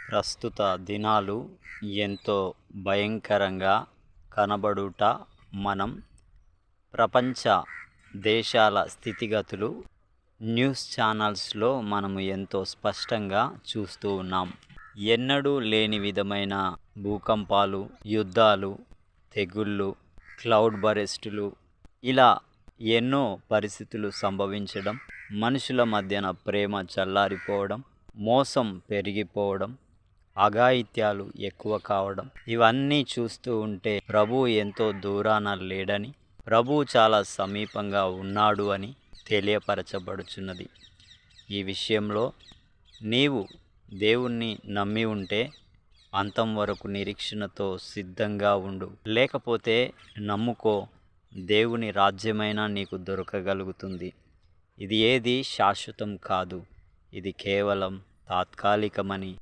ప్రస్తుత దినాలు ఎంతో భయంకరంగా కనబడుట మనం ప్రపంచ దేశాల స్థితిగతులు న్యూస్ ఛానల్స్లో మనము ఎంతో స్పష్టంగా చూస్తూ ఉన్నాం. ఎన్నడూ లేని విధమైన భూకంపాలు, యుద్ధాలు, తెగుళ్ళు, క్లౌడ్ బరెస్టులు ఇలా ఎన్నో పరిస్థితులు సంభవించడం, మనుషుల మధ్యన ప్రేమ చల్లారిపోవడం, మోసం పెరిగిపోవడం, అఘాయిత్యాలు ఎక్కువ కావడం, ఇవన్నీ చూస్తూ ఉంటే ప్రభువు ఎంతో దూరాన లేడని, ప్రభువు చాలా సమీపంగా ఉన్నాడు అని తెలియపరచబడుచున్నది. ఈ విషయంలో నీవు దేవుణ్ణి నమ్మి ఉంటే అంతం వరకు నిరీక్షణతో సిద్ధంగా ఉండు. లేకపోతే నమ్ముకో, దేవుని రాజ్యమైనా నీకు దొరకగలుగుతుంది. ఇది ఏది శాశ్వతం కాదు, ఇది కేవలం తాత్కాలికమని